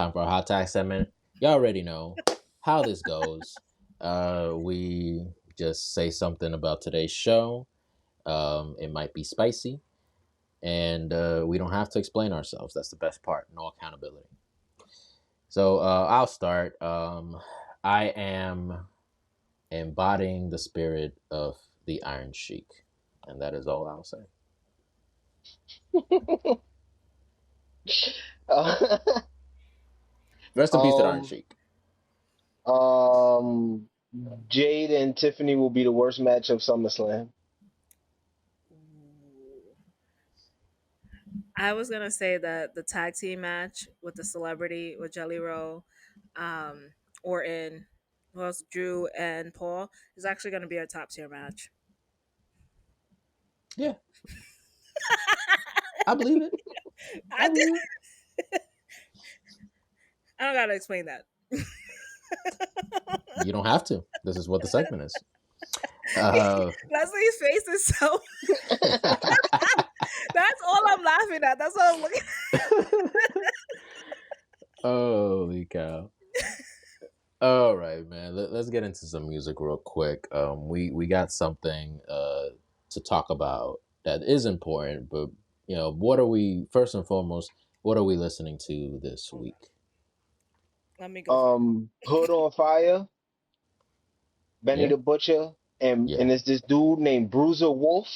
Time for a hot tag segment. Y'all already know how this goes. We just say something about today's show. It might be spicy, and we don't have to explain ourselves. That's the best part. No accountability. So I'll start. I am embodying the spirit of the Iron Sheik, and that is all I'll say. Uh, Rest in peace to the Iron um, Sheik. um, Jade and Tiffany will be the worst match of SummerSlam. I was gonna say that the tag team match with the celebrity with Jelly Roll, um, Orton, who else? Drew and Paul is actually gonna be a top tier match. Yeah, I believe it. I I did. believe it. I don't gotta explain that. You don't have to. This is what the segment is. Uh, Leslie's face is so. That's all I'm laughing at. That's all I'm looking. Holy cow! All right, man. Let's get into some music real quick. We got something to talk about that is important, but what are we first and foremost? What are we listening to this Hold on. week? Let me go find. Hood on Fire, Benny Yeah, the Butcher, yeah, and it's this dude named Bruiser Wolf.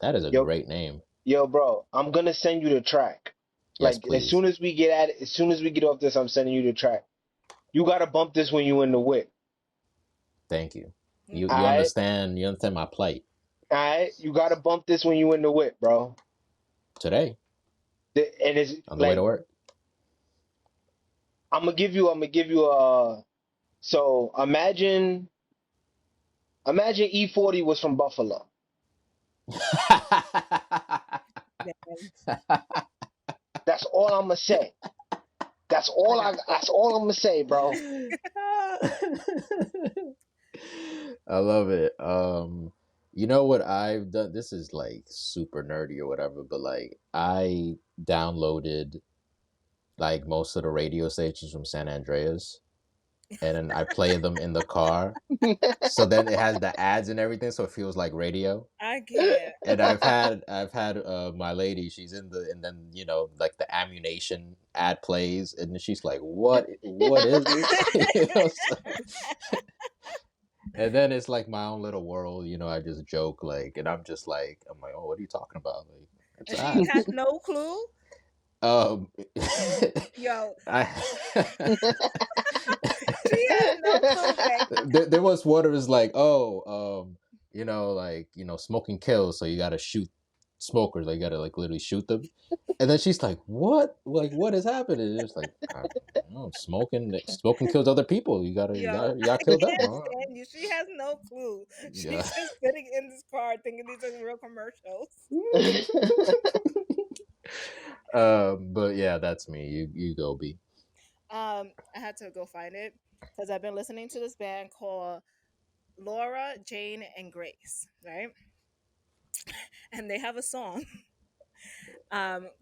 that is a Yo, great name. yo, bro, I'm gonna send you the track. Yes, Like please. as soon as we get off this, I'm sending you the track. You gotta bump this when you in the whip. Thank you. You Okay. you Alright? understand? You understand my plight Alright? You gotta bump this when you in the whip, bro. today And it's on the way to like work. I'm gonna give you so imagine E40 was from Buffalo. Damn. That's all I'm gonna say. I got That's all I'm gonna say, bro. I love it. You know what I've done? This is like super nerdy or whatever, but like I downloaded like most of the radio stations from San Andreas, and then I play them in the car. So then it has the ads and everything, so it feels like radio. I can't. And I've had my lady, she's in the, and then like the ammunition ad plays, and she's like, what is this? So, and then it's like my own little world, I just joke, like, and I'm like, oh, what are you talking about? Like, it's And she ads. has no clue. um Yo, I she has no clue, babe. there was one that was like, oh, smoking kills, so you gotta shoot smokers, like you gotta like literally shoot them. And then she's like, what? Like, what is happening? And it's like, I don't know, smoking kills other people. You gotta you Yo, gotta you I gotta kill them. can't Huh? stand you. She has no clue. Yeah. She's just sitting in this car thinking these are real commercials. But yeah, that's me. You go, B. I had to go find it because I've been listening to this band called Laura, Jane, and Grace, right? And they have a song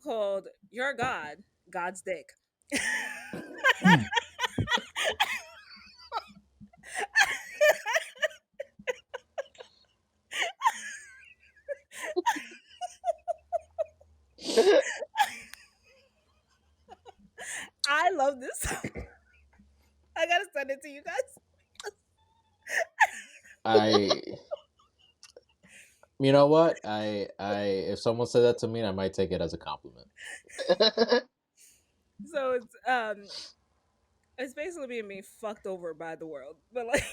called "Your God, God's Dick." I love this song. I gotta send it to you guys. I You know what? I if someone said that to me, I might take it as a compliment. So it's basically being fucked over by the world, but like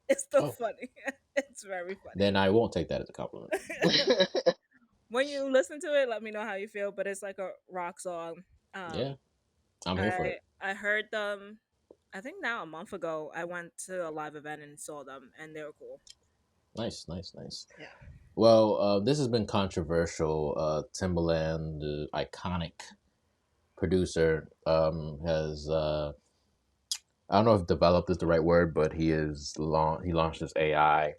it's still Oh, funny. It's very funny. then I won't take that as a compliment. When you listen to it, let me know how you feel. But it's like a rock song. Yeah, Um, I'm here for I it. I heard them. I think now a month ago, I went to a live event and saw them, and they were cool. Nice, nice, nice. Yeah. Well, this has been controversial. Timbaland, the iconic producer, has I don't know if developed is the right word, but he launched this AI.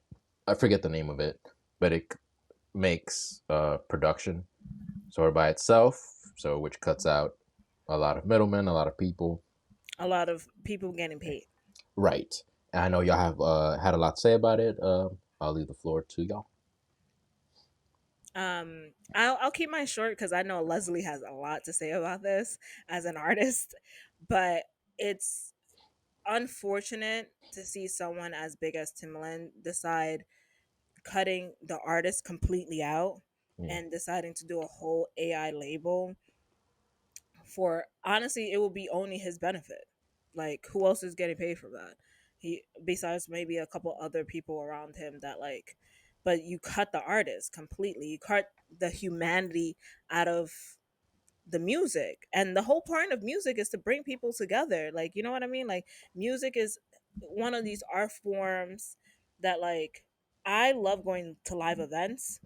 I forget the name of it, but it makes production sort of by itself, so which cuts out A lot of middlemen, a lot of people. A lot of people getting paid. Right. And I know y'all have had a lot to say about it. I'll leave the floor to y'all. I'll keep mine short because I know Leslie has a lot to say about this as an artist, but it's unfortunate to see someone as big as Timbaland decide cutting the artist completely out Mm, and deciding to do a whole AI label for, honestly, it will be only his benefit. Like, who else is getting paid for that? He, besides maybe a couple other people around him that like, but you cut the artist completely. You cut the humanity out of the music. And the whole point of music is to bring people together. Like, you know what I mean? Like, music is one of these art forms that like I love going to live events.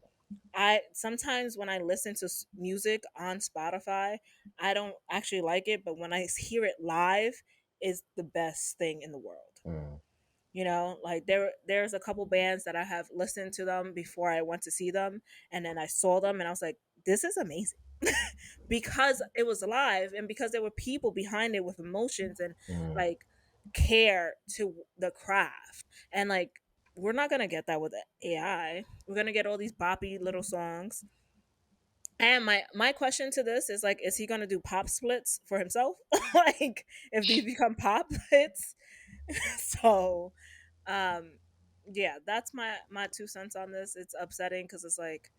I sometimes when I listen to music on Spotify, I don't actually like it, but when I hear it live, is the best thing in the world. mm, You know, like there's a couple bands that I have listened to them before I went to see them, and then I saw them and I was like, this is amazing. Because it was live and because there were people behind it with emotions and mm, like care to the craft. And like we're not gonna get that with AI. We're gonna get all these boppy little songs. And my question to this is like, is he gonna do pop splits for himself? Like if these become pop hits? So yeah, that's my 2 cents on this. It's upsetting because it's like,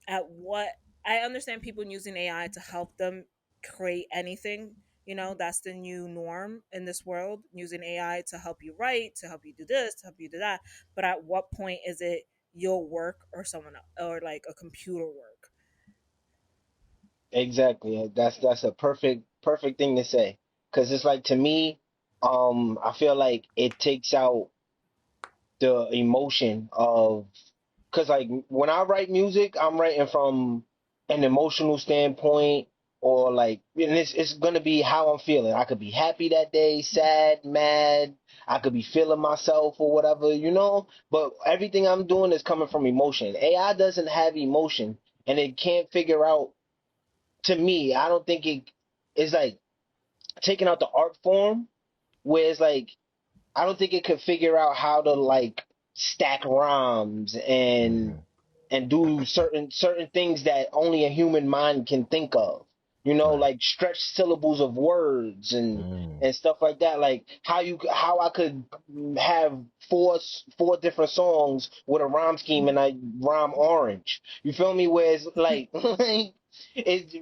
at what, I understand people using AI to help them create anything. You know, that's the new norm in this world, using AI to help you write, to help you do this, to help you do that. But at what point is it your work or someone else, or like a computer work? Exactly. That's a perfect thing to say. Because it's like to me, I feel like it takes out the emotion of, because like when I write music, I'm writing from an emotional standpoint, or like, and it's gonna be how I'm feeling. I could be happy that day, sad, mad. I could be feeling myself or whatever, you know. But everything I'm doing is coming from emotion. AI doesn't have emotion, and it can't figure out. To me, I don't think it is like taking out the art form, where it's like I don't think it could figure out how to like stack rhymes mm, and do certain things that only a human mind can think of. You know, right. like stretch syllables of words Mm, and stuff like that. Like how I could have four different songs with a rhyme scheme and I rhyme orange. You feel me? Whereas like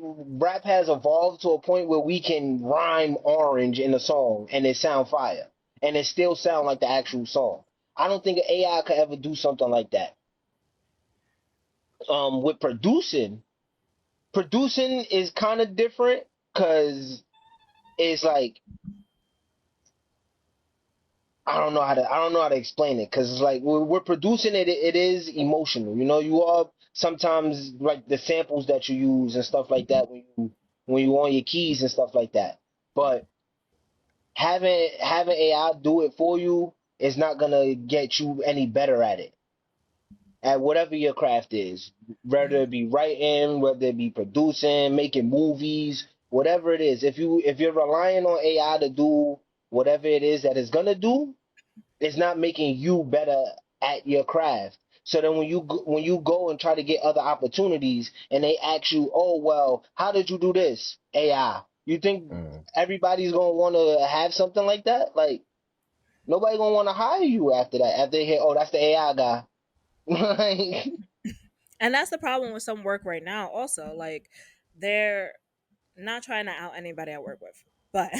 rap has evolved to a point where we can rhyme orange in a song and it sound fire and it still sound like the actual song. I don't think an AI could ever do something like that. With producing is kind of different because it's like I don't know how to explain it because it's like we're producing it. It is emotional, you know. You are sometimes like the samples that you use and stuff like that when you on your keys and stuff like that. But having AI do it for you is not gonna get you any better at whatever your craft is, whether it be writing, whether it be producing, making movies, whatever it is. If you're relying on AI to do whatever it is that it's gonna do, it's not making you better at your craft. So then when you go and try to get other opportunities and they ask you, oh well, how did you do this? AI. You think mm. everybody's gonna want to have something like that? Like nobody gonna want to hire you after that. After they hear, oh, that's the AI guy. Like, And that's the problem with some work right now also. Like, they're not trying to out anybody I work with, but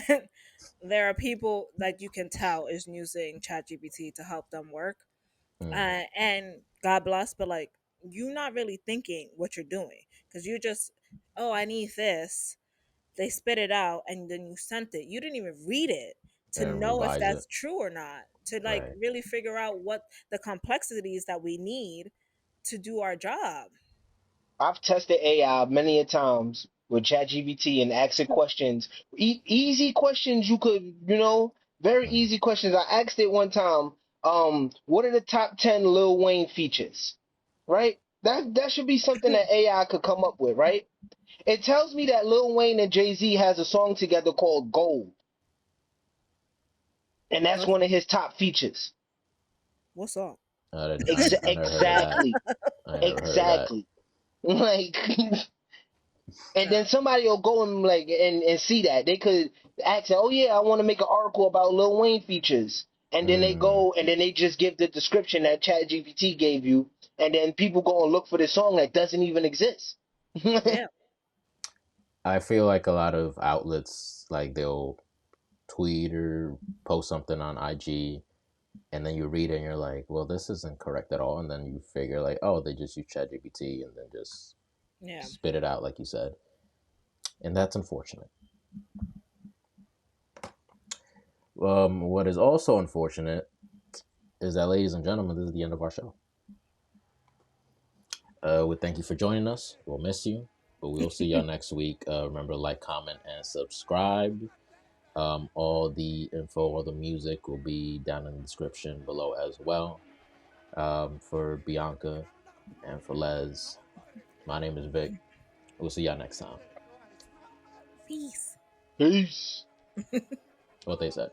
there are people that you can tell is using ChatGPT to help them work. Mm, And God bless, but like, you're not really thinking what you're doing because you just, oh, I need this. They spit it out and then you sent it. You didn't even read it to and know if revise it. that's true or not, to like Right. really figure out what the complexities that we need to do our job. I've tested AI many a times with ChatGPT and asked it questions, easy questions you could, you know, very Mm, easy questions. I asked it one time, what are the top 10 Lil Wayne features? Right? That should be something that AI could come up with, right? It tells me that Lil Wayne and Jay-Z has a song together called Gold, and that's What's one of his top features. what's up? I never heard of that. Exactly, I ain't never heard of that. exactly. Like, and then Child. somebody will go and like and see that they could ask, oh yeah, I want to make an article about Lil Wayne features, and then they Mm, go and then they just give the description that ChatGPT gave you, and then people go and look for the song that doesn't even exist. Yeah. I feel like a lot of outlets like they'll tweet or post something on IG, and then you read it and you're like, well, this isn't correct at all, and then you figure like, oh, they just use ChatGPT and then just Yeah. spit it out like you said, and that's unfortunate. What is also unfortunate is that, ladies and gentlemen, this is the end of our show. We thank you for joining us. We'll miss you, but we'll see y'all next week. Remember, like, comment, and subscribe. All the info, all the music will be down in the description below as well. For Bianca and for Les, my name is Vic. We'll see y'all next time. Peace. Peace. What they said.